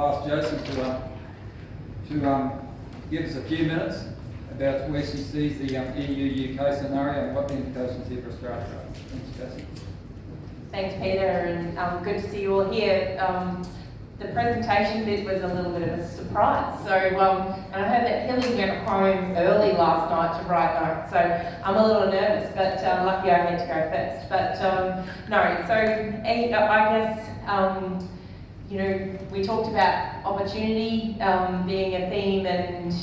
ask Josie to give us a few minutes about where she sees the EU-UK scenario and what the implications here for Australia are. Thanks, Josie. Thanks, Peter, and good to see you all here. The presentation bit was a little bit of a surprise. So, and I heard that Hilly went home early last night to write notes, so I'm a little nervous, but lucky I had to go first. But no, so I guess, you know, we talked about opportunity being a theme, and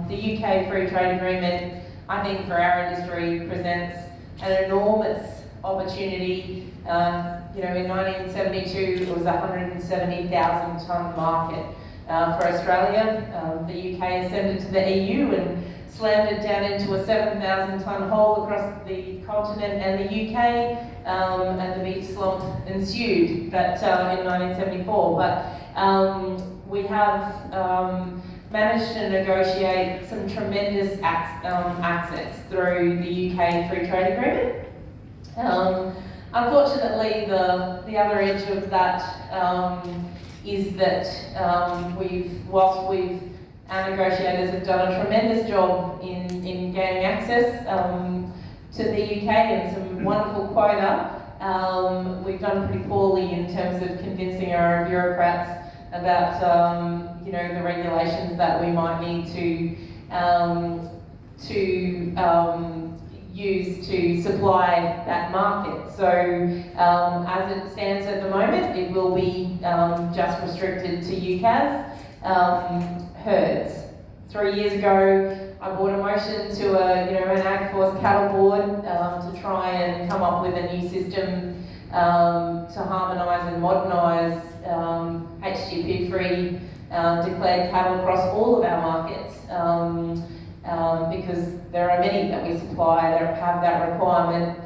the UK Free Trade Agreement, I think for our industry, presents an enormous opportunity. You know, in 1972, it was a 170,000 tonne market for Australia. The UK ascended to the EU and slammed it down into a 7,000 tonne hole across the continent and the UK, and the beef slump ensued. But in 1974, we have managed to negotiate some tremendous access through the UK Free Trade Agreement. Unfortunately, the other edge of that is that whilst our negotiators have done a tremendous job in gaining access to the UK and some wonderful quota, we've done pretty poorly in terms of convincing our bureaucrats about you know, the regulations that we might need to use to supply that market. So as it stands at the moment, it will be just restricted to UCAS herds. 3 years ago, I brought a motion to an AgForce Cattle board to try and come up with a new system to harmonise and modernise HGP-free declared cattle across all of our markets. Because there are many that we supply that have that requirement,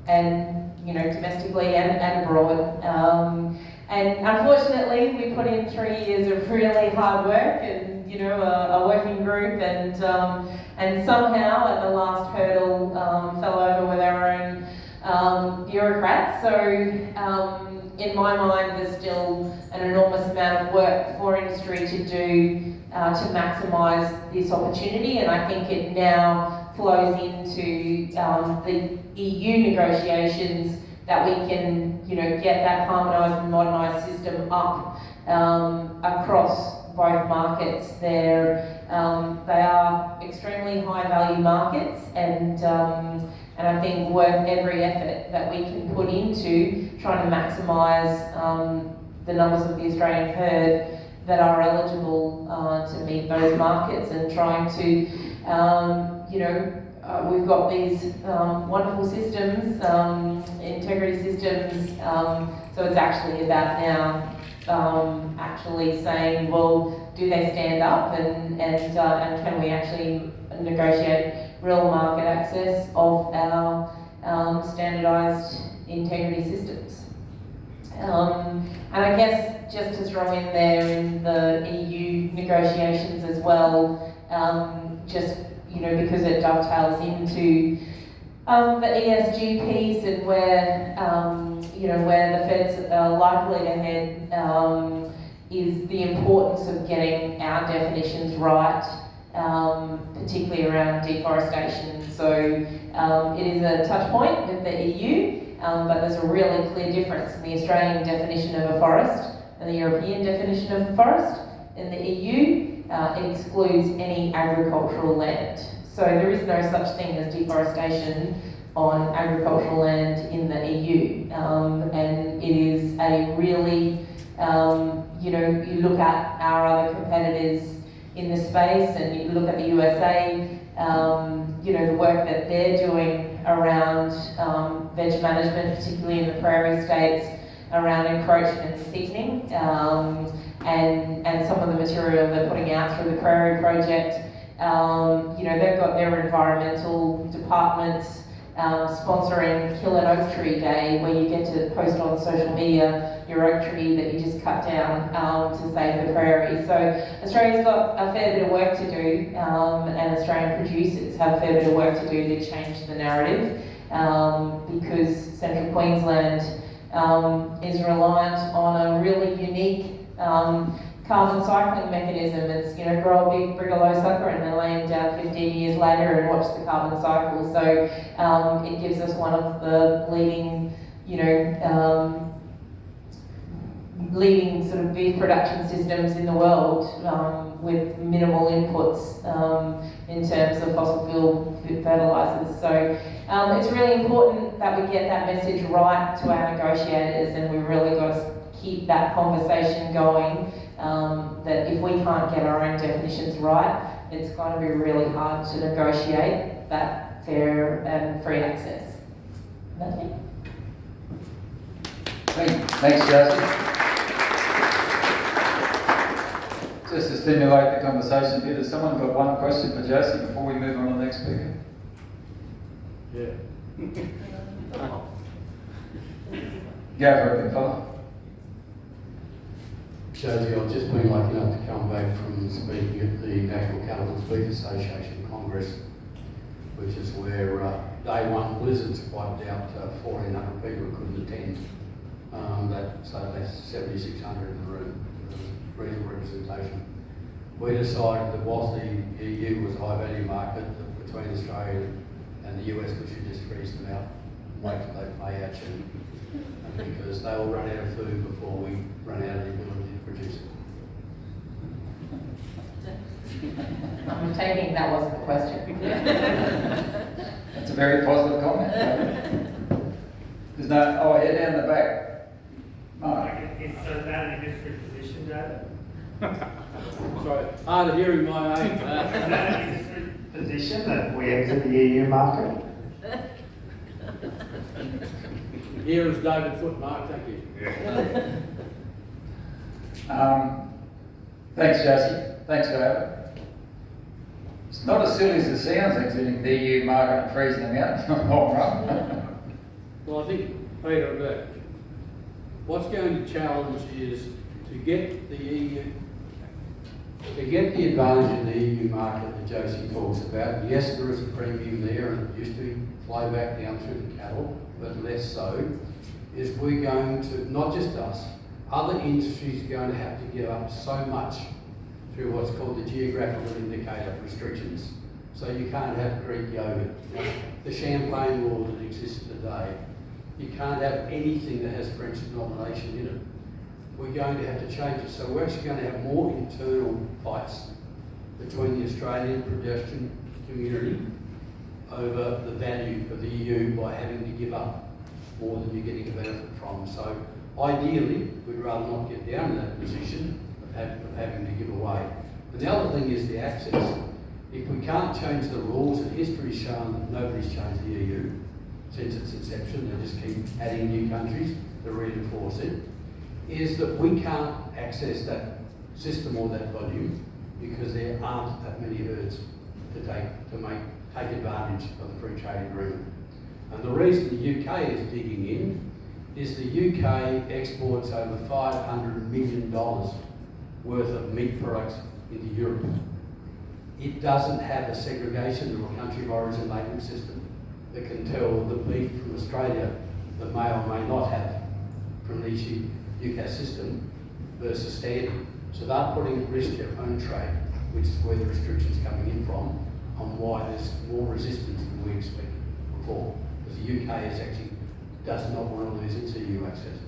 and you know, domestically and abroad. And unfortunately, we put in 3 years of really hard work and a working group, and somehow at the last hurdle fell over with our own bureaucrats. So in my mind, there's still an enormous amount of work for industry to do to maximise this opportunity, and I think it now flows into the EU negotiations that we can, get that harmonised and modernised system up across both markets. They are extremely high value markets, and I think worth every effort that we can put into trying to maximise the numbers of the Australian herd that are eligible to meet those markets, and trying to, we've got these wonderful systems, integrity systems, so it's actually about now actually saying, well, do they stand up, and can we actually negotiate real market access of our standardised integrity systems. And I guess just to throw in there in the EU negotiations as well, just because it dovetails into the ESG piece, and where where the Feds are likely to head, is the importance of getting our definitions right, particularly around deforestation. So it is a touch point with the EU. But there's a really clear difference in the Australian definition of a forest and the European definition of a forest. In the EU, it excludes any agricultural land. So there is no such thing as deforestation on agricultural land in the EU. And it is a really, you look at our other competitors in the space, and you look at the USA, the work that they're doing around veg management, particularly in the prairie states, around encroachment and thickening, and some of the material they're putting out through the Prairie Project. They've got their environmental departments sponsoring Kill an Oak Tree Day, where you get to post on social media your oak tree that you just cut down to save the prairie. So Australia's got a fair bit of work to do, and Australian producers have a fair bit of work to do to change the narrative, because Central Queensland is reliant on a really unique Carbon cycling mechanism, it's, you know, grow a big brigalow sucker and then lay it down 15 years later and watch the carbon cycle. So it gives us one of the leading, you know, leading sort of beef production systems in the world with minimal inputs in terms of fossil fuel fertilisers. So it's really important that we get that message right to our negotiators, and we've really got to keep that conversation going, that if we can't get our own definitions right, it's going to be really hard to negotiate that fair and free access. That's it. Thanks, Josie. Just to stimulate the conversation a bit, has someone got one question for Josie before we move on to the next speaker? Yeah. Go for it, big fella. Josie, I've just been lucky enough to come back from speaking at the National Cattle and Beef Association Congress, which is where day one blizzards wiped out 1,400 people who couldn't attend. So that's 7,600 in the room. Reasonable representation. We decided that whilst the EU was a high value market, that between Australia and the US we should just freeze them out and wait till they pay our tune. Because they will run out of food before we run out of the ability to produce it. I'm taking that wasn't the question. That's a very positive comment. There's no, oh, yeah, down the back. Mark. Is that a different position, David? Sorry, hard of hearing my age. Is that a different position that we exit the EU market? Here is David Foote, Mark, thank you. Thanks, Josie. Thanks, David. It's not as silly as it sounds, exiting the EU market and freezing them out in the long run. Well, I think, Peter, that what's going to challenge is to get the EU, to get the advantage of the EU market that Josie talks about. Yes, there is a premium there, and it used to flow back down through the cattle, but less so. Is we're going to, not just us, other industries are going to have to give up so much through what's called the geographical indicator restrictions. So you can't have Greek yogurt, the champagne law that exists today. You can't have anything that has French denomination in it. We're going to have to change it. So we're actually going to have more internal fights between the Australian production community over the value of the EU by having to give up more than you're getting a benefit from. So ideally, we'd rather not get down to that position of having to give away. And the other thing is the access. If we can't change the rules, and history's shown that nobody's changed the EU since its inception, they just keep adding new countries to reinforce it, is that we can't access that system or that volume because there aren't that many herds to take advantage of the free trade agreement. And the reason the UK is digging in is the UK exports over $500 million worth of meat products into Europe. It doesn't have a segregation or a country of origin labelling system that can tell the beef from Australia that may or may not have from the UK system versus standard. So they're putting at risk their own trade, which is where the restrictions coming in from, on why there's more resistance than we expected before. Because the UK does not want to lose its EU access.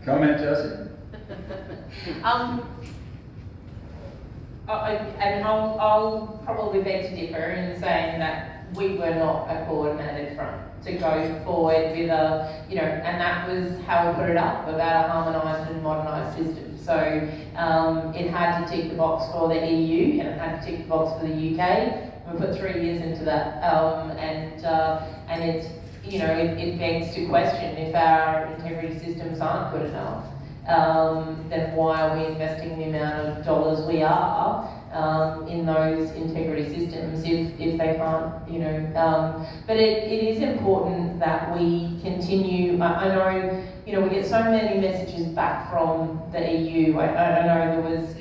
Comment, Josie? I'll probably beg to differ in saying that we were not a coordinated front to go forward with a, and that was how we put it up, about a harmonised and modernised system. So it had to tick the box for the EU and it had to tick the box for the UK. We put 3 years into that, and it's, it begs to question if our integrity systems aren't good enough. Then why are we investing the amount of dollars we are in those integrity systems if they can't, but it is important that we continue. I know, we get so many messages back from the EU. I know there was,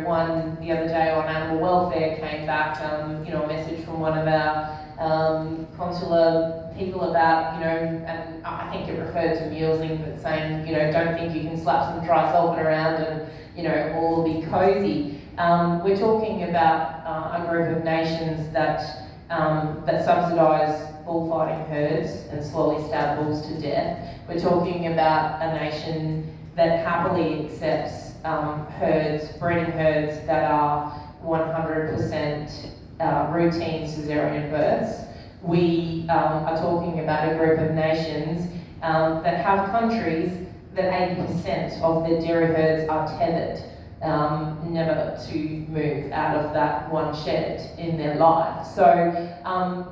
one the other day on animal welfare came back, a message from one of our consular people about, you know, and I think it referred to mulesing, but saying, you know, don't think you can slap some trisulfan around and, you know, all will be cosy. We're talking about a group of nations that subsidise bullfighting herds and slowly stab bulls to death. We're talking about a nation that happily accepts breeding herds that are 100% routine caesarean births. We are talking about a group of nations that have countries that 80% of their dairy herds are tethered, never to move out of that one shed in their life. So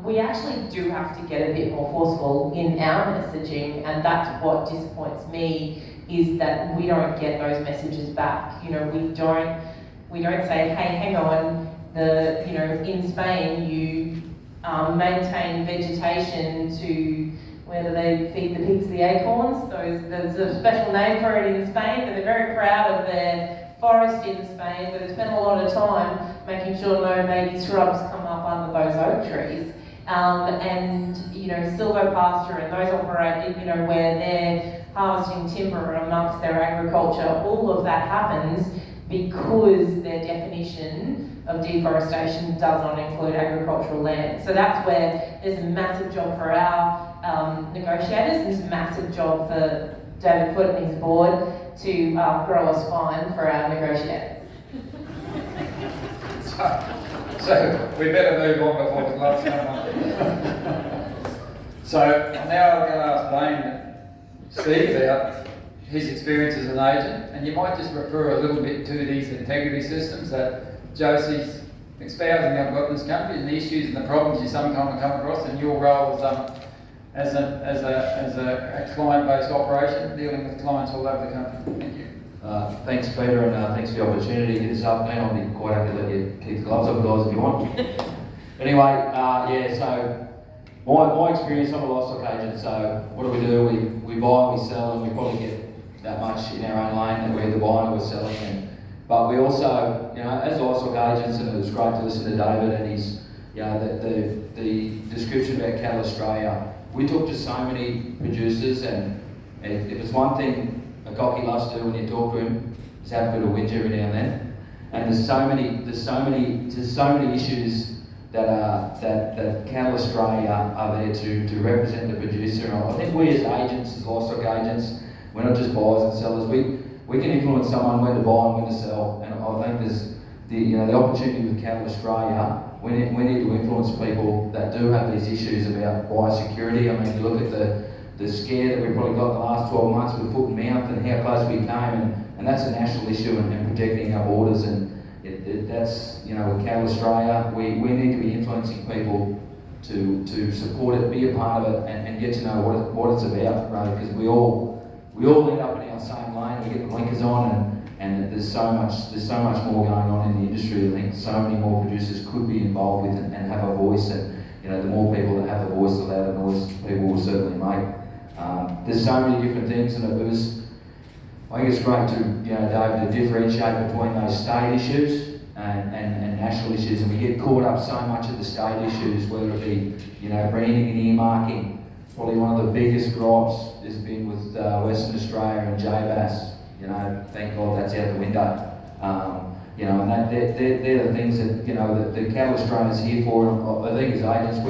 we actually do have to get a bit more forceful in our messaging, and that's what disappoints me, is that we don't get those messages back. You know, we don't say, hey, hang on, in Spain you maintain vegetation to, where do they feed the pigs the acorns? There's a special name for it in Spain, but they're very proud of their forest in Spain, but they spend a lot of time making sure no baby shrubs come up under those oak trees. And, you know, silvopasture and those operate, you know, where they're harvesting timber amongst their agriculture, all of that happens because their definition of deforestation does not include agricultural land. So that's where there's a massive job for our negotiators, there's a massive job for David Foote and his board to grow a spine for our negotiators. So we better move on before the gloves come on. So now I'm going to ask Dane to speak about his experience as an agent, and you might just refer a little bit to these integrity systems that Josie's espousing about this country and the issues and the problems you sometimes come across, and your role as a client-based operation dealing with clients all over the country. Thank you. Thanks, Peter, and thanks for the opportunity here this afternoon. I'll be quite happy to let you keep the gloves off, guys, if you want. Anyway, so my experience, I'm a livestock agent, so what do? We buy and we sell, and we probably get that much in our own lane that we're either buying or we're selling. But we also, you know, as livestock agents, and it was great to listen to David and his, you know, the description about Cattle Australia. We talk to so many producers, and if it's one thing a cocky loves to do when you talk to him, is have a bit of whinge every now and then. And there's so many issues that Cattle Australia are there to represent the producer. And I think we as agents, as livestock agents, we're not just buyers and sellers. We can influence someone when to buy and when to sell. And I think there's the opportunity with Cattle Australia. We need to influence people that do have these issues about biosecurity. I mean, you look at the scare that we've probably got the last 12 months with foot and mouth, and how close we came, and that's a national issue, and protecting our borders, and that's, you know, with Cattle Australia, we need to be influencing people to support it, be a part of it, and get to know what it's about, right? Because we all end up in our same lane, we get the blinkers on, and there's so much more going on in the industry. I think so many more producers could be involved with it and have a voice, and you know, the more people that have a voice, the louder noise people will certainly make. There's so many different things, and I think it's great to, you know, David, to differentiate between those state issues and national issues, and we get caught up so much at the state issues, whether it be, you know, branding and earmarking. Probably one of the biggest gripes has been with Western Australia and JBAS. You know, thank God that's out the window. You know, and they're the things that, you know, that the Cattle Australia is here for. And I think as agents,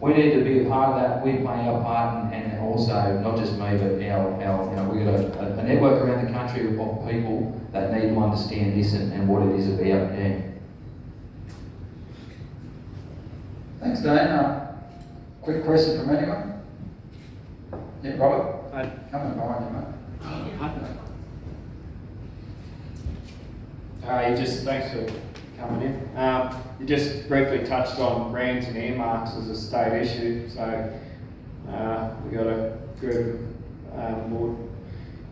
we need to be a part of that. We play our part, and also not just me, but our you know, we've got a network around the country of people that need to understand this and what it is about. Yeah. Thanks, Dane. Quick question from anyone? Yeah, Robert? Coming behind you, mate. Thanks for coming in. You just briefly touched on brands and earmarks as a state issue. So we got a group of board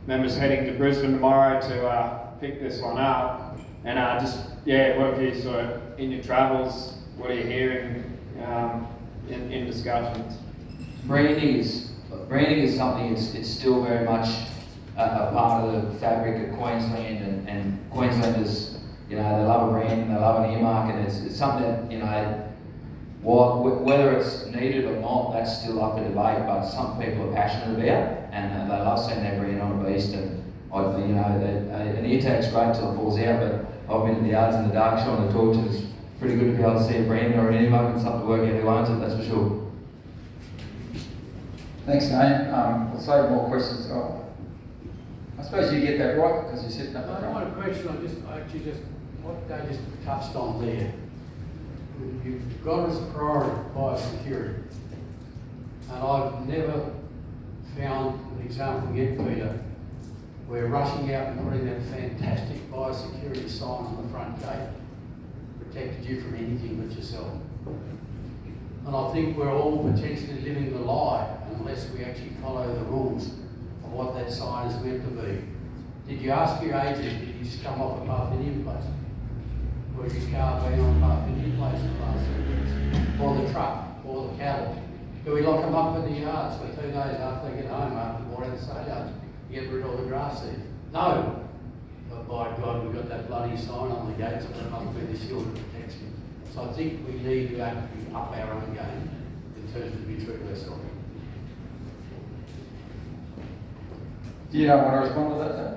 members heading to Brisbane tomorrow to pick this one up. And what have you sort of in your travels? What are you hearing in discussions? Branding is something. It's still very much a part of the fabric of Queensland, and Queenslanders, you know, they love a brand and they love an earmark, and it's something that, you know, whether it's needed or not, that's still up for debate, but some people are passionate about, and they love seeing their brand on a beast, and an ear tag's great till it falls out, but I've been in the yards in the dark showing the torch, and it's pretty good to be able to see a brand or an animal and something to work out who owns it, that's for sure. Thanks, Dane. We'll save more questions. Oh, I suppose you get that right because you're sitting up the I front. want a question, what they just touched on there. You've got as a priority biosecurity. And I've never found an example yet, Peter, where rushing out and putting that fantastic biosecurity sign on the front gate protected you from anything but yourself. And I think we're all potentially living the lie unless we actually follow the rules of what that sign is meant to be. Did you ask your agent, did you just come off a Path Indian place? Or has your car been on Path Indian place in the last 3 weeks? Or the truck, or the cattle? Do we lock them up in the yards for 2 days after they get home, after the water in the sale yards, to get rid of all the grass seed? No. But by God, we've got that bloody sign on the gates, and it must be the shield of protection. So I think we need to actually up our own game in terms of being true to ourselves. Do you not want to respond to that, Dane?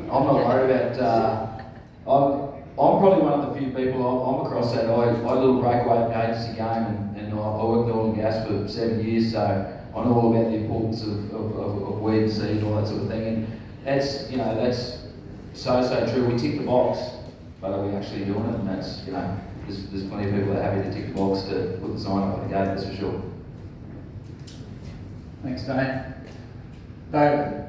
I'm not worried about, I'm probably one of the few people, I'm across that, I did a little breakaway in the agency game and I worked in oil and gas for 7 years, so I know all about the importance of weed and seed and all that sort of thing, and that's so true. We tick the box, but are we actually doing it? And that's, there's plenty of people that are happy to tick the box to put the sign up at the gate, that's for sure. Thanks, Dane. David,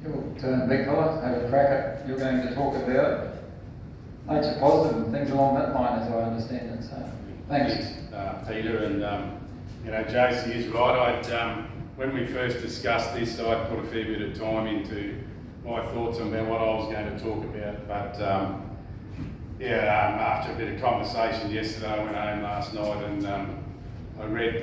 your turn, big fella, have a crack at. You're going to talk about nature positive and things along that line, as I understand it. So, thanks. Peter, and Josie is right. When we first discussed this, I put a fair bit of time into my thoughts about what I was going to talk about. But after a bit of conversation yesterday, I went home last night and I read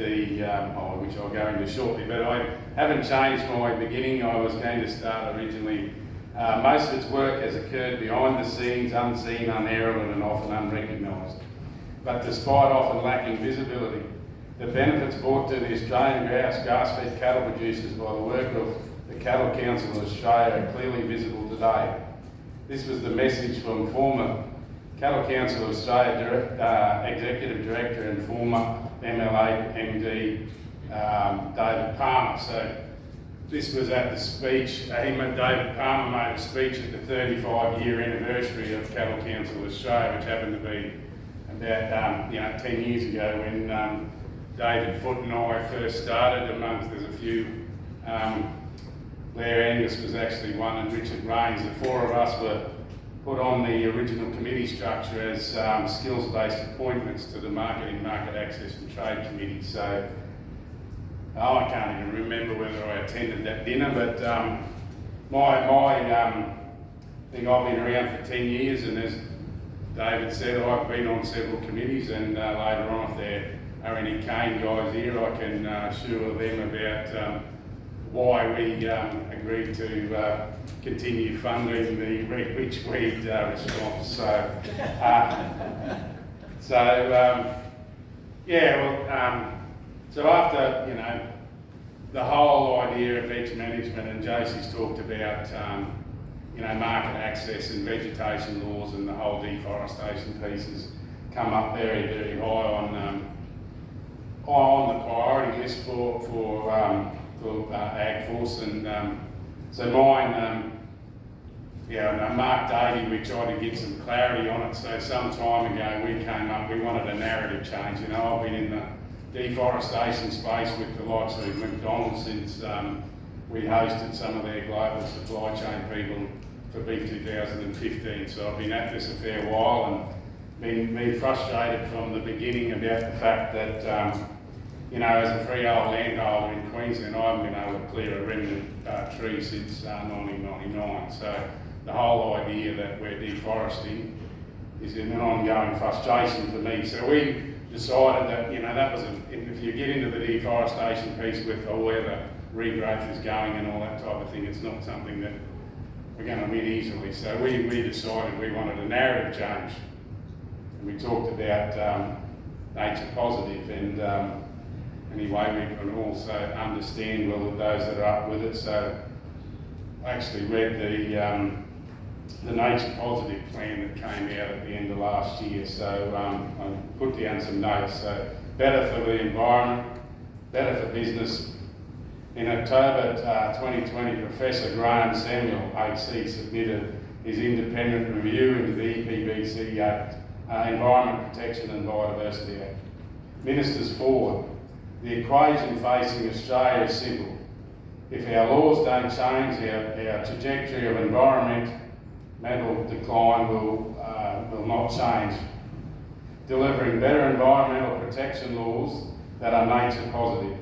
which I'll go into shortly, but I haven't changed my beginning. I was going to start originally. Most of its work has occurred behind the scenes, unseen, unheralded and often unrecognised. But despite often lacking visibility, the benefits brought to the Australian grass-fed cattle producers by the work of the Cattle Council of Australia are clearly visible today. This was the message from former Cattle Council of Australia Executive Director and former MLA MD David Palmer. So this was at the speech, David Palmer made a speech at the 35-year anniversary of Cattle Council of Australia, which happened to be about 10 years ago when David Foote and I first started. There's a few, Blair Angus was actually one and Richard Rains. The four of us were put on the original committee structure as skills-based appointments to the Marketing, Market Access and Trade Committee. So I can't even remember whether I attended that dinner, but I think I've been around for 10 years, and as David said, I've been on several committees, and later on, if there are any cane guys here, I can assure them about why we agreed to continue funding the witch weed response. So after the whole idea of edge management, and Josie's talked about market access and vegetation laws, and the whole deforestation piece has come up very, very high on the priority list for AgForce, and so mine, Mark Davey, we tried to get some clarity on it. So some time ago we wanted a narrative change. I've been in the deforestation space with the likes of McDonald's since we hosted some of their global supply chain people for Beef 2015. So I've been at this a fair while and been frustrated from the beginning about the fact that as a freehold landholder in Queensland, I haven't been able to clear a remnant tree since 1999. So the whole idea that we're deforesting is an ongoing frustration for me. So we decided that, that was, if you get into the deforestation piece with where the regrowth is going and all that type of thing, it's not something that we're going to win easily. So we decided we wanted a narrative change. And we talked about nature positive, and anyway, we can also understand well those that are up with it. So I actually read the nature positive plan that came out at the end of last year. So I put down some notes. So better for the environment, better for business. In October 2020, Professor Graham Samuel, HC, submitted his independent review into the EPBC Act, Environment Protection and Biodiversity Act. Ministers forward. The equation facing Australia is simple. If our laws don't change, our trajectory of environmental decline will not change. Delivering better environmental protection laws that are nature positive.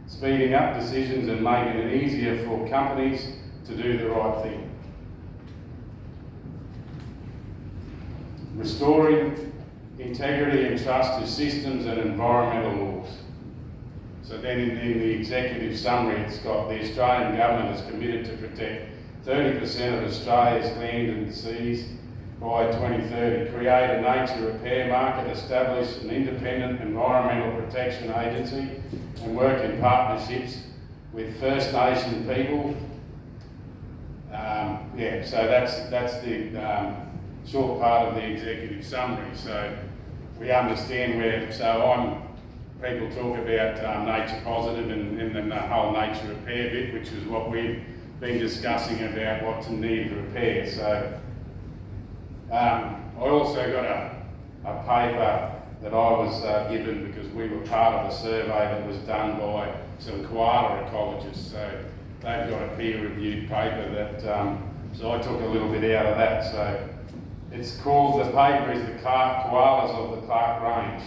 Speeding up decisions and making it easier for companies to do the right thing. Restoring integrity and trust to systems and environmental laws. So then in the executive summary, it's got the Australian government is committed to protect 30% of Australia's land and seas by 2030, create a nature repair market, establish an independent environmental protection agency, and work in partnerships with First Nation people. So that's the short part of the executive summary. So we understand people talk about nature positive and the whole nature repair bit, which is what we've been discussing about what's in need of repair. So I also got a paper that I was given because we were part of a survey that was done by some koala ecologists. So they've got a peer-reviewed paper that, so I took a little bit out of that. So it's called, the paper is the Koalas of the Clark Range.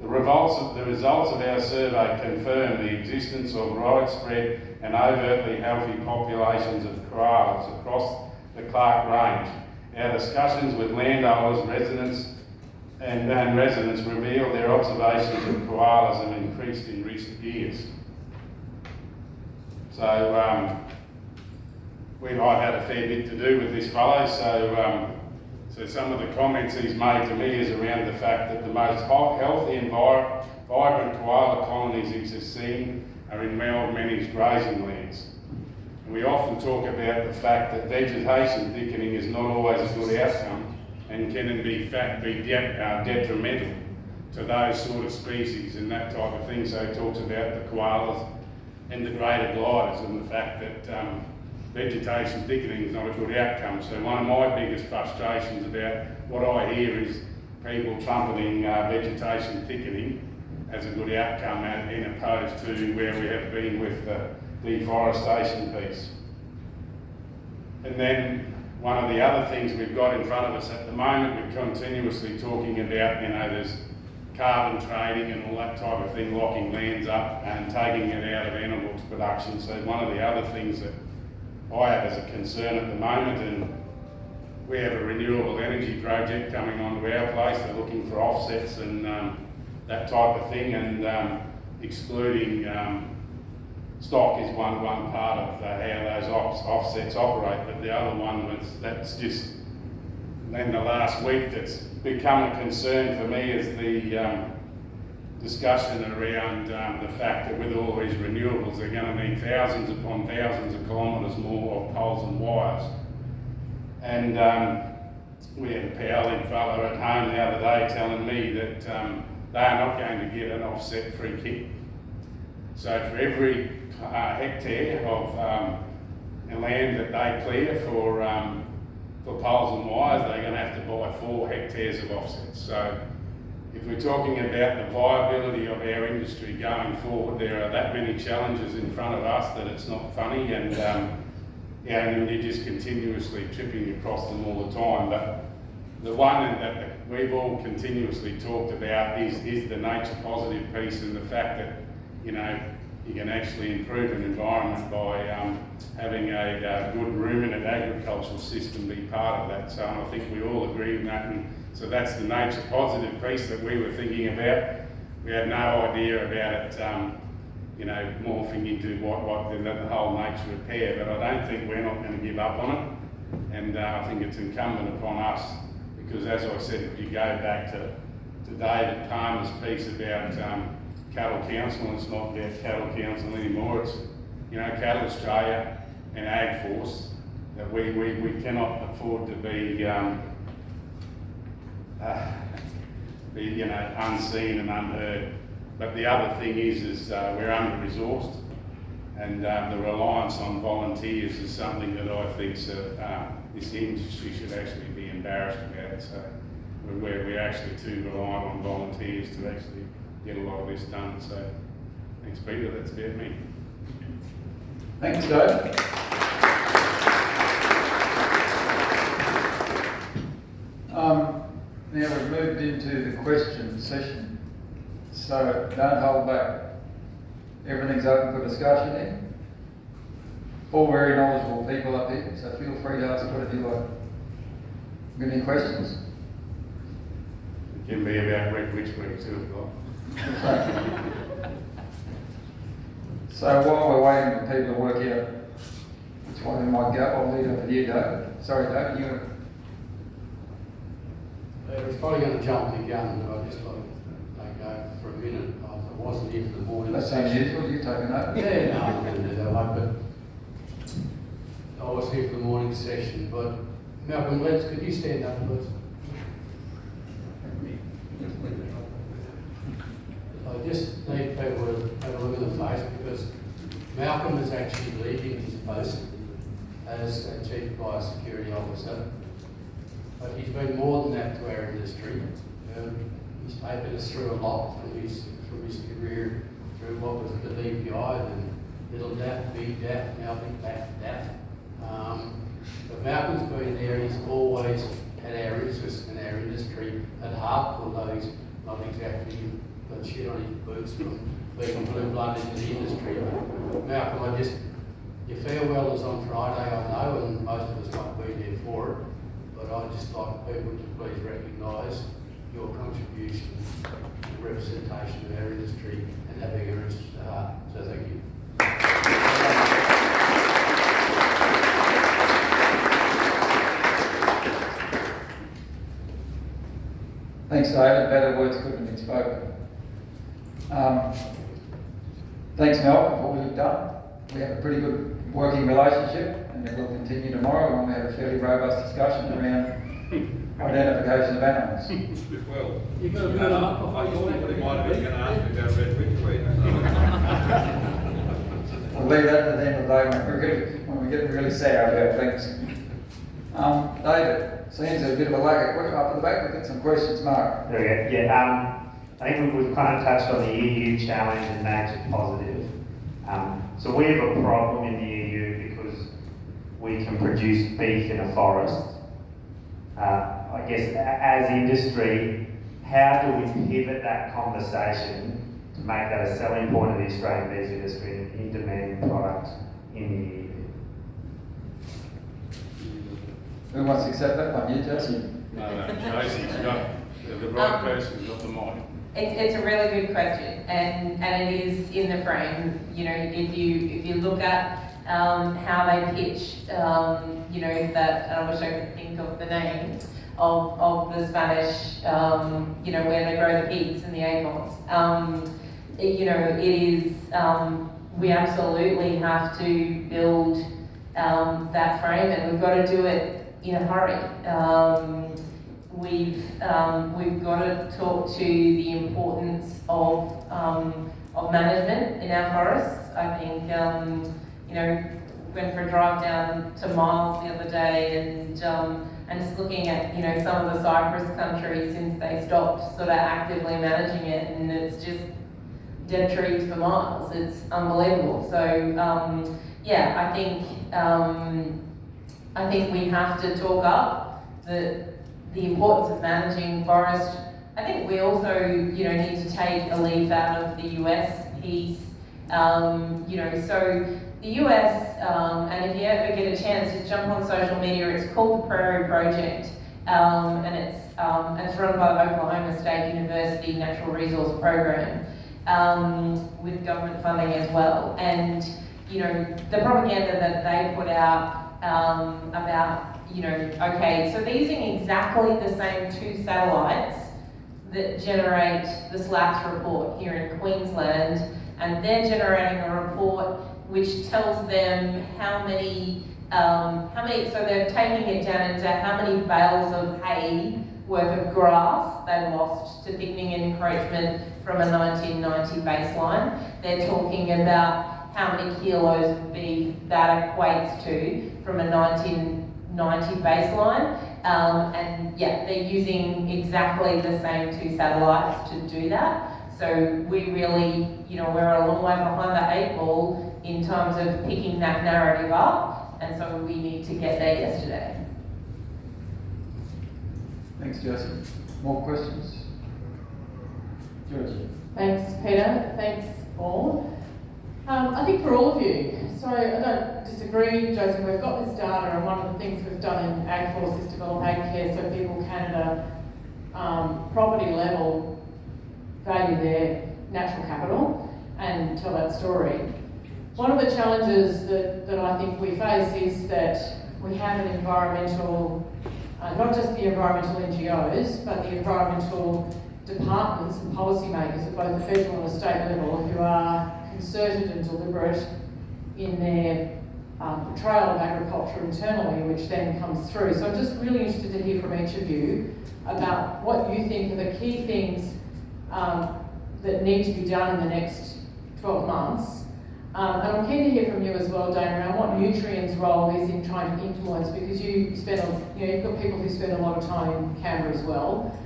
The results of our survey confirm the existence of widespread and overtly healthy populations of koalas across the Clark Range. Our discussions with landowners, residents reveal their observations of koalas have increased in recent years. So I've had a fair bit to do with this fellow, so some of the comments he's made to me is around the fact that the most healthy and vibrant koala colonies he's seen are in well-managed grazing lands. And we often talk about the fact that vegetation thickening is not always a good outcome and can be detrimental to those sort of species and that type of thing. So he talks about the koalas and the greater gliders and the fact that vegetation thickening is not a good outcome. So one of my biggest frustrations about what I hear is people trumpeting vegetation thickening as a good outcome in opposed to where we have been with the deforestation piece. And then one of the other things we've got in front of us at the moment, we're continuously talking about, there's carbon trading and all that type of thing, locking lands up and taking it out of animal production. So one of the other things that I have as a concern at the moment, and we have a renewable energy project coming onto our place. They're looking for offsets and that type of thing, and excluding stock is one part of how those offsets operate. But the other one that's just in the last week that's become a concern for me is the discussion around the fact that with all these renewables, they're going to need thousands upon thousands of kilometres more of poles and wires. And we had a Powling fellow at home the other day telling me that they are not going to get an offset-free kit. So for every hectare of land that they clear for poles and wires, they're going to have to buy 4 hectares of offsets. So if we're talking about the viability of our industry going forward, there are that many challenges in front of us that it's not funny, and and you're just continuously tripping across them all the time. But the one that we've all continuously talked about is the nature positive piece, and the fact that you can actually improve an environment by having a good ruminant agricultural system be part of that. So I think we all agree on that. And so that's the nature positive piece that we were thinking about. We had no idea about it, morphing into what the whole nature repair, but I don't think we're not going to give up on it. And I think it's incumbent upon us, because as I said, if you go back to David Palmer's piece about cattle council, and it's not about cattle council anymore, it's, you know, Cattle Australia and AgForce, that we cannot afford to be, you know, unseen and unheard. But the other thing is we're under-resourced, and the reliance on volunteers is something that I think this industry should actually be embarrassed about. So we're actually too reliant on volunteers to actually get a lot of this done. So thanks, Peter. That's about me. Thanks, Dave. Now we've moved into the question session, so don't hold back. Everything's open for discussion here. All very knowledgeable people up here, so feel free to ask whatever you like. Got any questions? It can be about which week too, if So while we're waiting for people to work out which one they might go, I'll leave it with you, David. Sorry, David, you. It was probably going to jump the gun, but I just thought I'd go for a minute. I wasn't here for the morning That's session. unusual, you taking over. Yeah, no, I'm going to do that one, but I was here for the morning session. But Malcolm, could you stand up, please? I just need people to have a look at the face, because Malcolm is actually leaving his post as a Chief Biosecurity Officer. But he's been more than that to our industry. He's taken us through a lot from his career, through what was the DPI, then little DAF, big DAF, now big DAF. But Malcolm's been there, he's always had our interests in our industry at heart, although he's not exactly got shit on his boots from being blue blood into the industry. But Malcolm, your farewell is on Friday, I know, and most of us won't be there for it. But I'd just like people to please recognise your contribution to representation of our industry and having our interests at heart. So thank you. Thanks, David. Better words couldn't have been spoken. Thanks, Mel, for what you've done. We have a pretty good working relationship, and it will continue tomorrow when we have a fairly robust discussion around identification of animals. Well, You've got to build them up before I you just go thought in. he might have been going to ask me about red witchweed. We'll leave that to the end of the day when we get really sour about things. David, seems there's a bit of a lack of quick up at the back. We've got some questions, Mark. There we go. Yeah, I think we've kind of touched on the EU challenge and that's positive. So we have a problem in the EU because we can produce beef in a forest. I guess as industry, how do we pivot that conversation to make that a selling point of the Australian beef industry and an in-demand product in the EU? Who wants to accept that one? You, Josie? no, Josie's got the right person's got the mic. It's a really good question, and it is in the frame. You know, if you look at how they pitch, you know, that, and I wish I could think of the name of the Spanish, you know, where they grow the pigs and the acorns. You know, it is, we absolutely have to build that frame, and we've got to do it in a hurry. We've got to talk to the importance of management in our forests. I think, you know, went for a drive down to Miles the other day, and just looking at, you know, some of the cypress country since they stopped sort of actively managing it, and it's just dead trees for miles. It's unbelievable. So yeah, I think we have to talk up the importance of managing forest. I think we also, you know, need to take a leaf out of the US piece. You know, so the US, and if you ever get a chance, just jump on social media. It's called the Prairie Project, and it's run by the Oklahoma State University Natural Resource Program, with government funding as well. And you know, the propaganda that they put out about you know, okay, so they're using exactly the same 2 satellites that generate the SLAPS report here in Queensland, and they're generating a report which tells them how many, so they're taking it down into how many bales of hay worth of grass they lost to thickening and encroachment from a 1990 baseline. They're talking about how many kilos of beef that equates to from a 1990 baseline. And yeah, they're using exactly the same 2 satellites to do that. So we really, you know, we're a long way behind the 8 ball in terms of picking that narrative up, and so we need to get there yesterday. Thanks, Josie. More questions? Josie. Thanks, Peter. Thanks, all. I think for all of you, so I don't disagree, Josie, we've got this data, and one of the things we've done in AgForce is develop AgCare so people can at a property level value their natural capital and tell that story. One of the challenges that I think we face is that we have an environmental, not just the environmental NGOs, but the environmental departments and policymakers at both the federal and the state level who are concerted and deliberate in their portrayal of agriculture internally, which then comes through. So I'm just really interested to hear from each of you about what you think are the key things that need to be done in the next 12 months. And I'm keen to hear from you as well, Dane, around what Nutrien's role is in trying to influence, because you've got people who spend a lot of time in Canberra as well.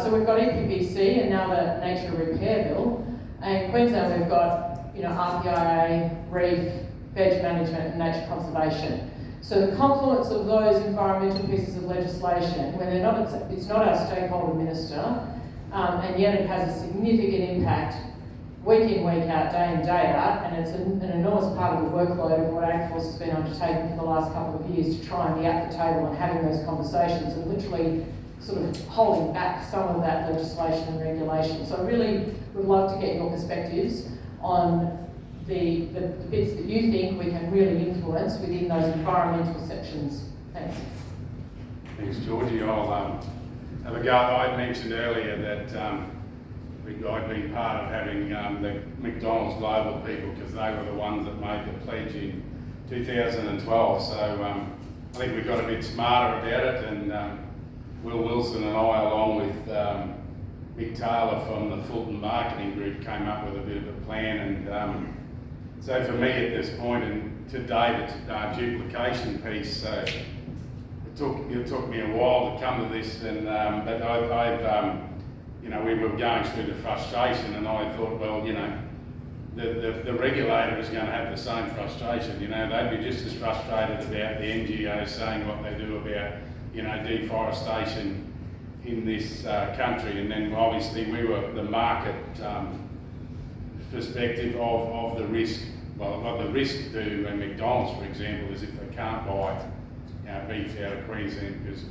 So we've got EPBC and now the Nature Repair Bill. And in Queensland we've got, RPIA, reef, veg management and nature conservation. So the confluence of those environmental pieces of legislation, when it's not our stakeholder minister, and yet it has a significant impact week in, week out, day in, day out, and it's an enormous part of the workload of what AgForce has been undertaking for the last couple of years to try and be at the table and having those conversations and literally sort of holding back some of that legislation and regulation. So I really would love to get your perspectives on the bits that you think we can really influence within those environmental sections. Thanks. Thanks, Georgie. I'll have a go. I mentioned earlier that I'd been part of having the McDonald's Global people, because they were the ones that made the pledge in 2012. So I think we got a bit smarter about it, and Will Wilson and I, along with Mick Taylor from the Foote marketing group, came up with a bit of a plan. And so for me at this point, and to David's duplication piece, so it took me a while to come to this, and but I've we were going through the frustration, and I thought, well, the regulator is going to have the same frustration. They'd be just as frustrated about the NGOs saying what they do about deforestation in this country, and then obviously we were the market perspective of the risk. Well, what the risk to McDonald's, for example, is if they can't buy beef out of Queensland, because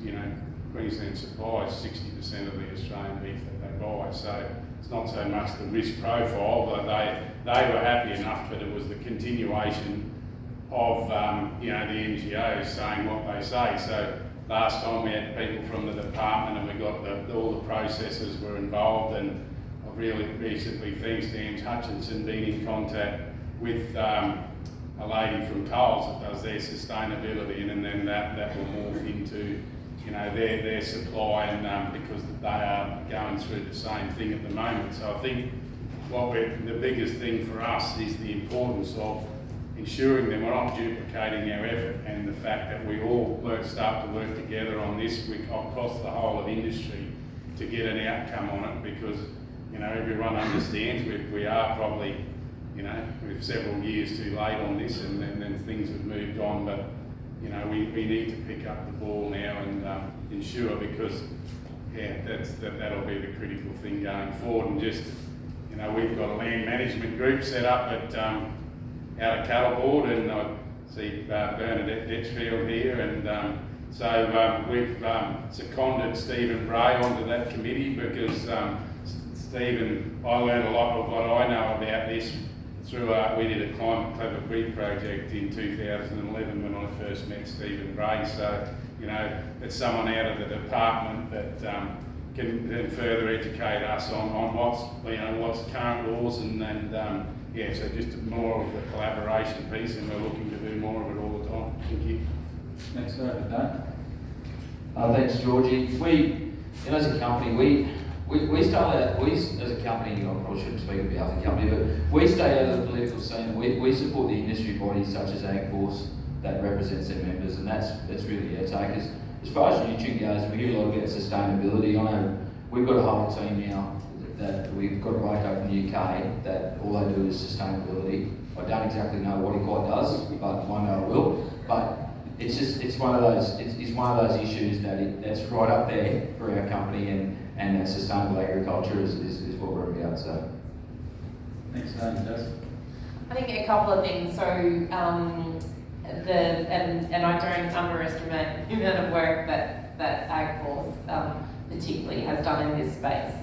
Queensland supplies 60% of the Australian beef that they buy. So it's not so much the risk profile, but they were happy enough, but it was the continuation of the NGOs saying what they say. So last time we had people from the department, and we got all the processors were involved, and I've really recently, thanks to Ange Hutchinson, been in contact with a lady from Coles that does their sustainability, and then that will morph into their supply, and because they are going through the same thing at the moment. So I think the biggest thing for us is the importance of ensuring that we're not duplicating our effort, and the fact that we all start to work together on this across the whole of industry to get an outcome on it, because everyone understands we are probably we're several years too late on this, and then things have moved on, but we need to pick up the ball now and ensure, because that'll be the critical thing going forward. And just we've got a land management group set up at out of Cattle Board, and I see Bernadette Detchfield here, and so we've seconded Stephen Bray onto that committee, because Stephen, I learned a lot of what I know about this through we did a Climate Clever Beef project in 2011 when I first met Stephen Bray. So you know, it's someone out of the department that can further educate us on what's current laws and yeah, so just more of a collaboration piece, and we're looking to do more of it all the time. Thank you. Next over, Dane. Thanks, Georgie. As a company, we stay out, as a company, I probably shouldn't speak about the company, but we stay out of the political scene. We support the industry bodies such as AgForce that represents their members, and that's really our take. As far as nutrient goes, we hear a lot about sustainability. I know we've got a whole team now that we've got right over in the UK that all they do is sustainability. I don't exactly know what he quite does, but one day I will. But it's one of those issues that's right up there for our company, and that sustainable agriculture is what we're about. So Thanks, Dane. Josie. I think a couple of things. So, and I don't underestimate the amount of work that AgForce particularly has done in this space.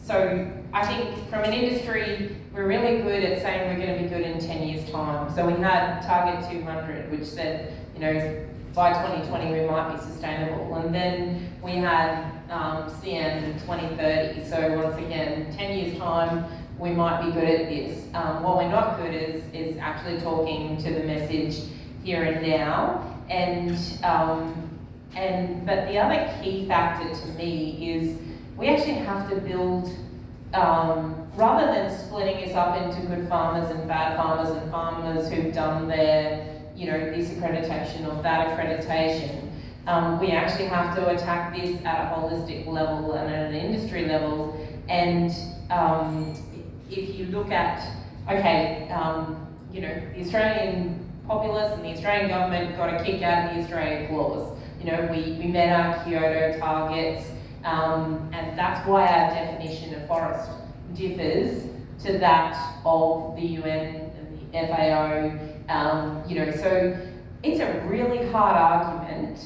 So I think from an industry, we're really good at saying we're going to be good in 10 years' time. So we had Target 200, which said, you know, by 2020 we might be sustainable. And then we had CN 2030. So once again, 10 years' time, we might be good at this. What we're not good is actually talking to the message here and now. But the other key factor to me is we actually have to build, rather than splitting us up into good farmers and bad farmers and farmers who've done their, you know, this accreditation or that accreditation, we actually have to attack this at a holistic level and at an industry level. And if you look at, okay, you know, the Australian populace and the Australian government got a kick out of the Australia Clause. You know, we met our Kyoto targets, and that's why our definition of forest differs to that of the UN and the FAO. You know, so it's a really hard argument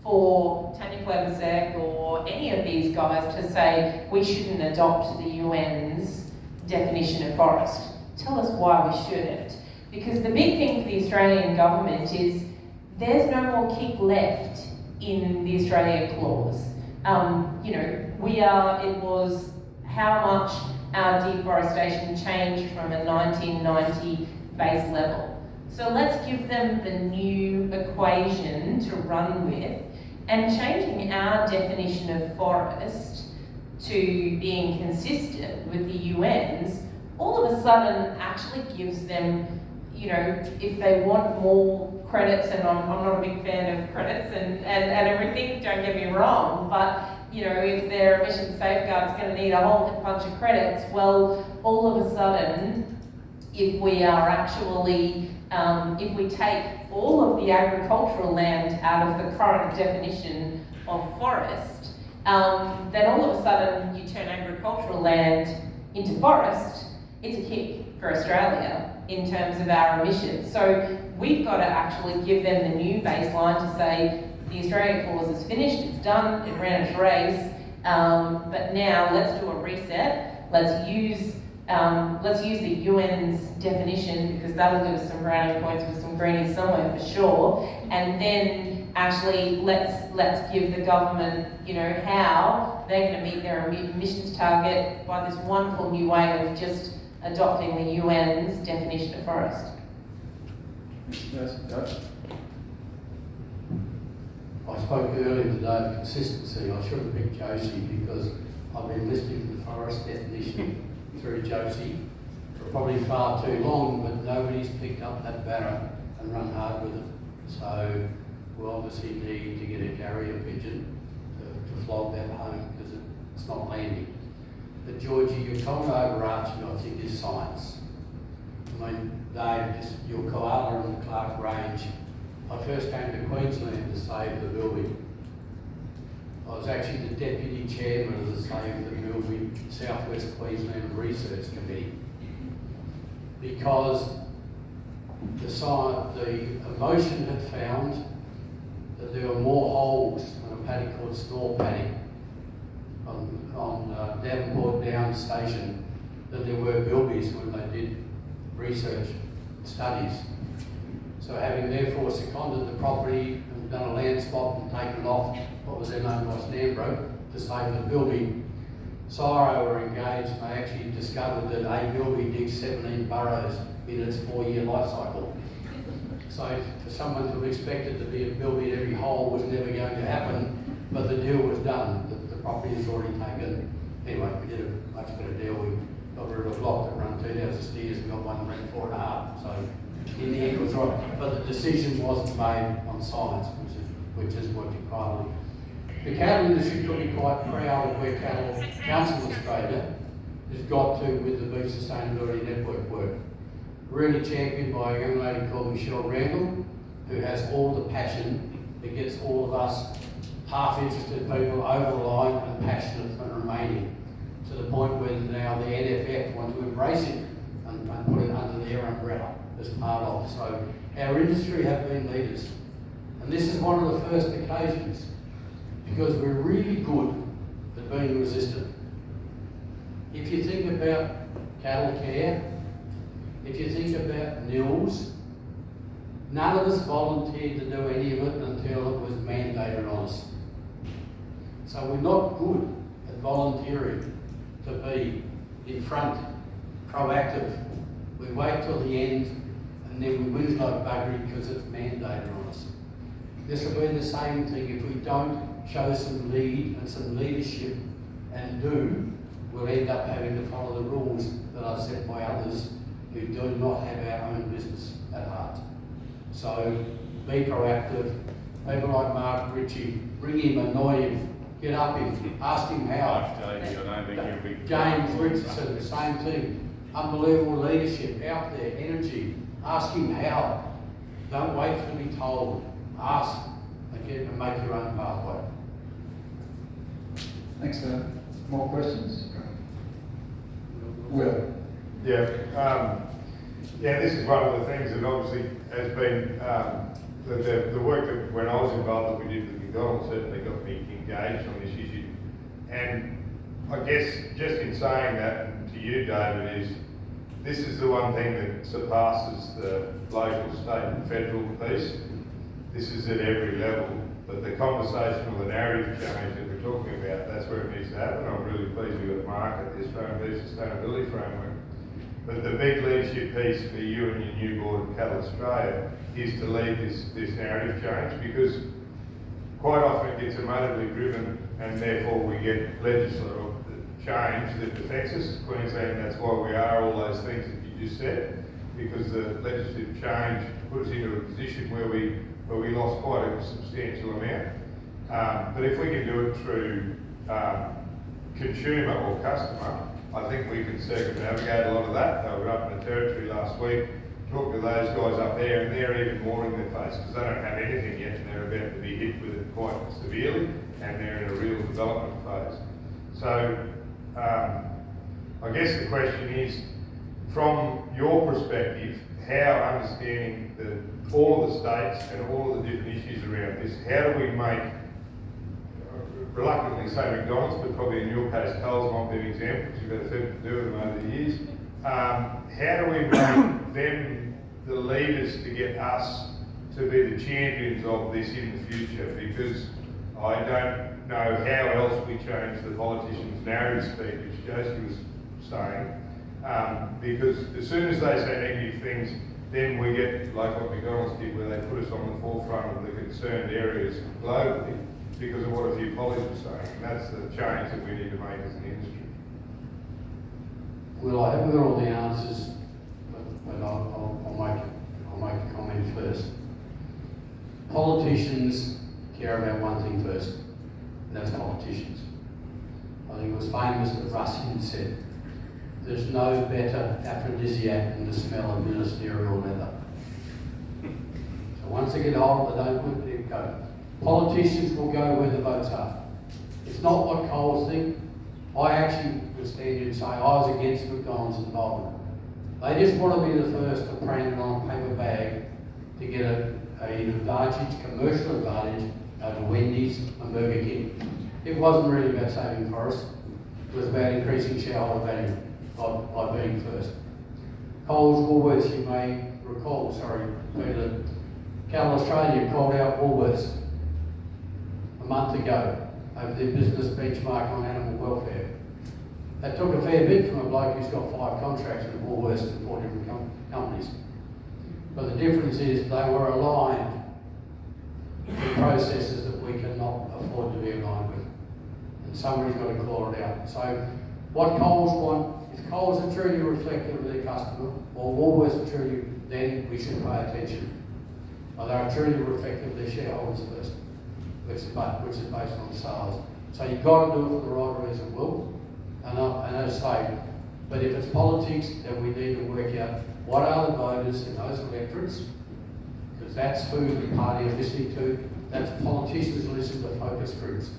for Tanya Plevisek or any of these guys to say we shouldn't adopt the UN's definition of forest. Tell us why we shouldn't. Because the big thing for the Australian government is there's no more kick left in the Australia Clause. You know, it was how much our deforestation changed from a 1990 base level. So let's give them the new equation to run with, and changing our definition of forest to being consistent with the UN's, all of a sudden actually gives them, you know, if they want more credits, and I'm not a big fan of credits and everything, don't get me wrong, but you know, if their emission safeguard's going to need a whole bunch of credits, well, all of a sudden, if we are actually, if we take all of the agricultural land out of the current definition of forest, then all of a sudden you turn agricultural land into forest. It's a kick for Australia in terms of our emissions. So we've got to actually give them the new baseline to say the Australia Clause is finished, it's done, it ran its race, but now let's do a reset. Let's use the UN's definition, because that'll give us some brownie points with some greenies somewhere for sure. And then actually let's give the government, you know, how they're going to meet their emissions target by this wonderful new way of just adopting the UN's definition of forest. Yes, Josie. I spoke earlier today of consistency. I should have picked Josie because I've been listening to the forest definition through Josie for probably far too long, but nobody's picked up that barra and run hard with it. So we obviously need to get a carrier pigeon to flog that home because it's not landing. But Georgie, your comment overarching, I think, is science. I mean, your koala and the Clark Range. I first came to Queensland to save the bilby. I was actually the deputy chairman of the Save the Bilby Southwest Queensland Research Committee, because the emotion had found that there were more holes on a paddock called Snore Paddock on Devonport Down Station than there were bilbies when they did research studies. So having therefore seconded the property and done a land swap and taken off what was then owned by Stanbroke to save the Bilby. Siro were engaged and they actually discovered that a Bilby digs 17 burrows in its 4-year life cycle. So for someone to have expected to be a Bilby at every hole was never going to happen, but the deal was done. The property is already taken. Anyway, we did a much better deal. We got rid of a block that ran 2,000 steers and got one rent 4.5. So in the end it was right. But the decision wasn't made on science, which is what you finally. The cattle industry could be quite proud of where Cattle Council Australia has got to with the Beef Sustainability Network work. Really championed by a young lady called Michelle Randall, who has all the passion that gets all of us half-interested people over the line and passionate and remaining, to the point where now the NFF want to embrace it and put it under their umbrella as part of. So our industry have been leaders. And this is one of the first occasions, because we're really good at being resistant. If you think about cattle care, if you think about NILS, none of us volunteered to do any of it until it was mandated on us. So we're not good at volunteering to be in front, proactive. We wait till the end and then we whinge like buggery because it's mandated on us. This will be the same thing if we don't show some lead and some leadership and do, we'll end up having to follow the rules that are set by others who do not have our own business at heart. So be proactive. People like Mark Ritchie, ring him, annoy him, get up him, ask him how. James Richardson, the same thing. Unbelievable leadership out there, energy. Ask him how. Don't wait for to be told. Ask and get and make your own pathway. Thanks, sir. More questions? Will? Yeah, this is one of the things that obviously has been, the work that when I was involved that we did with McDonald's certainly got me engaged on this issue. And I guess just in saying that, and to you, David, is this is the one thing that surpasses the local, state and federal piece. This is at every level, but the conversation or the narrative change that we're talking about, that's where it needs to happen. I'm really pleased we've got Mark at the Australian Beef Sustainability Framework. But the big leadership piece for you and your new board of Cattle Australia is to lead this narrative change, because quite often it gets emotively driven and therefore we get legislative change that affects us. Queensland, that's why we are all those things that you just said, because the legislative change put us into a position where we lost quite a substantial amount. But if we can do it through consumer or customer, I think we can circumnavigate a lot of that. They were up in the Territory last week, talking to those guys up there, and they're even more in their face because they don't have anything yet and they're about to be hit with it quite severely, and they're in a real development phase. So I guess the question is, from your perspective, how understanding all of the states and all of the different issues around this, how do we make, reluctantly say McDonald's, but probably in your case Coles might be an example because you've had a fair bit to do with them over the years, how do we make them the leaders to get us to be the champions of this in the future? Because I don't know how else we change the politicians' narrative speak, which Josie was saying, because as soon as they say negative things, then we get like what McDonald's did, where they put us on the forefront of the concerned areas globally because of what a few colleagues are saying. And that's the change that we need to make as an industry. Well, I haven't got all the answers, but I'll make a comment first. Politicians care about one thing first, and that's politicians. I think it was famous that Ruskin said, there's no better aphrodisiac than the smell of ministerial leather. So once they get old, they don't let it go. Politicians will go where the votes are. It's not what Coles think. I actually would stand here and say I was against McDonald's involvement. They just want to be the first to brand it on a paper bag to get an advantage, commercial advantage over Wendy's and Burger King. It wasn't really about saving forests. It was about increasing shareholder value by being first. Coles, Woolworths, you may recall, Peter, Cattle Australia called out Woolworths a month ago over their business benchmark on animal welfare. That took a fair bit from a bloke who's got 5 contracts with Woolworths and 4 different companies. But the difference is they were aligned with processes that we cannot afford to be aligned with. And somebody's got to call it out. So what Coles want, if Coles are truly reflective of their customer, or Woolworths are truly, then we should pay attention. But they are truly reflective of their shareholders first, which is based on sales. So you've got to do it for the right reason, Will. And as I say, but if it's politics, then we need to work out what are the voters in those electorates, because that's who the party are listening to. That's politicians listen to focus groups.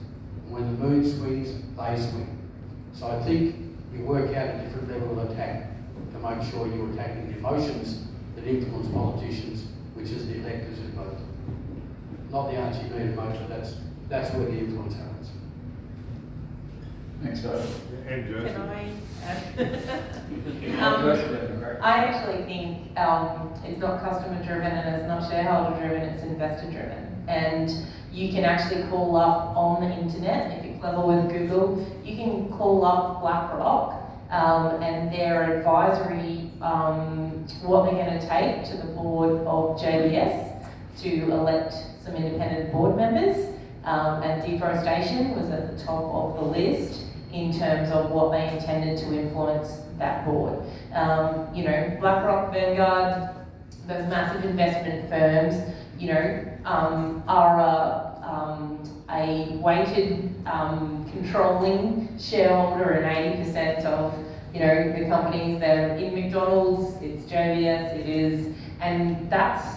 And when the mood swings, they swing. So I think you work out a different level of attack to make sure you're attacking the emotions that influence politicians, which is the electors who vote. Not the RGB vote, but that's where the influence happens. Thanks, Dave. And Josie. Can I Josie, I actually think it's not customer driven and it's not shareholder driven, it's investor driven. And you can actually call up on the internet, if you're clever with Google, you can call up BlackRock and their advisory, what they're going to take to the board of JBS to elect some independent board members. And deforestation was at the top of the list in terms of what they intended to influence that board. You know, BlackRock, Vanguard, those massive investment firms, you know, are a weighted controlling shareholder in 80% of, you know, the companies that are in McDonald's, it's JBS, it is, and that's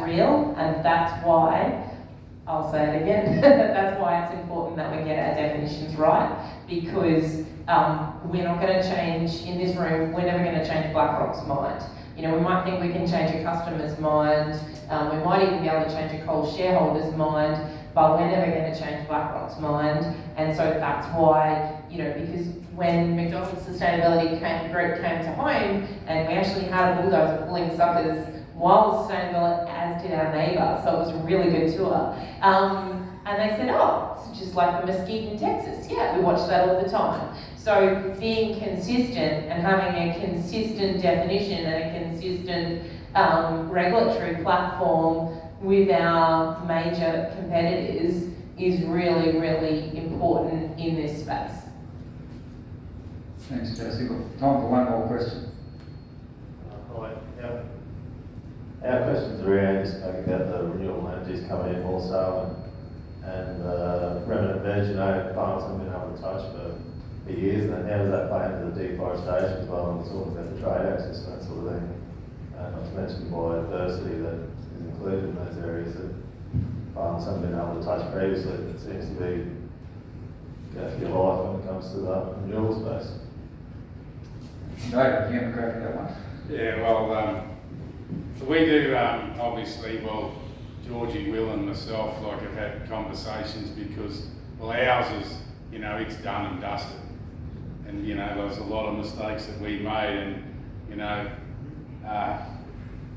real, and that's why, I'll say it again, that's why it's important that we get our definitions right, because we're not going to change, in this room, we're never going to change BlackRock's mind. You know, we might think we can change a customer's mind, we might even be able to change a Coles shareholder's mind, but we're never going to change BlackRock's mind. And so that's why, you know, because when McDonald's sustainability group came to home, and we actually had a bulldozer pulling suckers while sustainable, as did our neighbour, so it was a really good tour. And they said, oh, it's just like the mesquite in Texas. Yeah, we watch that all the time. So being consistent and having a consistent definition and a consistent regulatory platform with our major competitors is really, really important in this space. Thanks, Josie. We've got time for one more question. Our questions around, you spoke about the renewable energies coming in wholesale and remnant veg, you know, farms haven't been able to touch for years, and how does that play into the deforestation as well, and we're talking about the trade access and that sort of thing. Not to mention biodiversity that is included in those areas that farms haven't been able to touch previously. It seems to be your life when it comes to the renewable space. Dave, you have a crack at that one? Yeah, well, we do, obviously, well, Georgie, Will and myself, like, have had conversations because, well, ours is, you know, it's done and dusted. And, you know, there's a lot of mistakes that we made and, you know,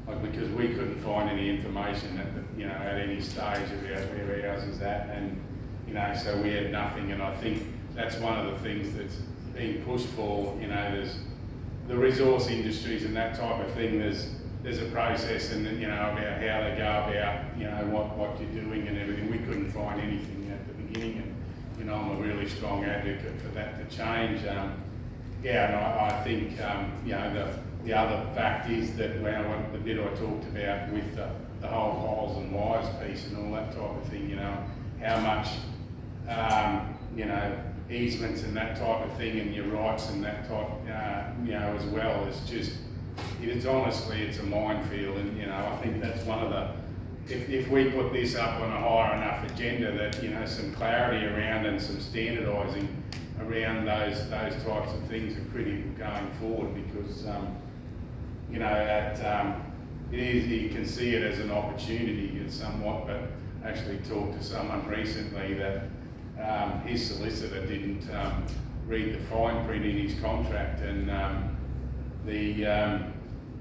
like, because we couldn't find any information at the, you know, at any stage about where ours is at, and, you know, so we had nothing. And I think that's one of the things that's being pushed for, you know, there's the resource industries and that type of thing. There's a process, and you know, about how they go about, you know, what you're doing and everything. We couldn't find anything at the beginning, and you know, I'm a really strong advocate for that to change. Yeah, and I think you know, the other fact is that the bit I talked about with the whole holes and wires piece and all that type of thing, you know, how much you know, easements and that type of thing and your rights and that type, you know, as well. It's just, it's honestly, it's a minefield, and you know, I think that's one of the, if we put this up on a higher enough agenda, that, you know, some clarity around and some standardising around those types of things are critical going forward, because you know, it is, you can see it as an opportunity somewhat, but actually talked to someone recently that his solicitor didn't read the fine print in his contract, and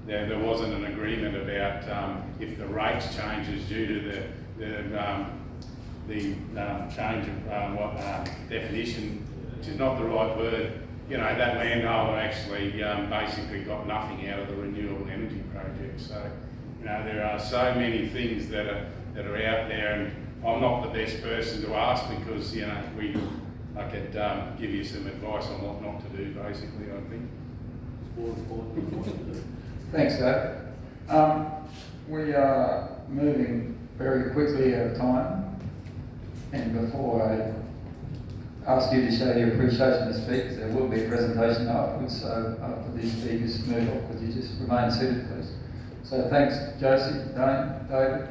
there wasn't an agreement about if the rates changes due to change of definition, which is not the right word. You know, that landholder actually basically got nothing out of the renewable energy project. So, you know, there are so many things that are out there, and I'm not the best person to ask because, you know, I could give you some advice on what not to do, basically, I think. Thanks, Dave. We are moving very quickly out of time, and before I ask you to show your appreciation to speakers, there will be a presentation afterwards, so after these speakers move off, would you just remain seated, please? So thanks, Josie, Dane, David,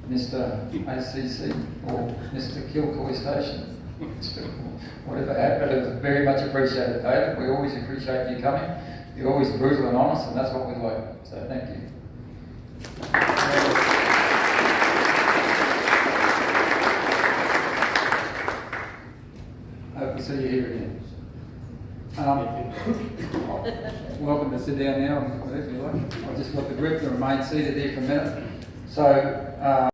Mr. ACC, or Mr. Kilcoy Station, whatever, but it was very much appreciated, David. We always appreciate you coming. You're always brutal and honest, and that's what we like, so thank you. Hope to see you here again. Welcome to sit down now, whatever you like. I'll just let the group remain seated there for a minute. So,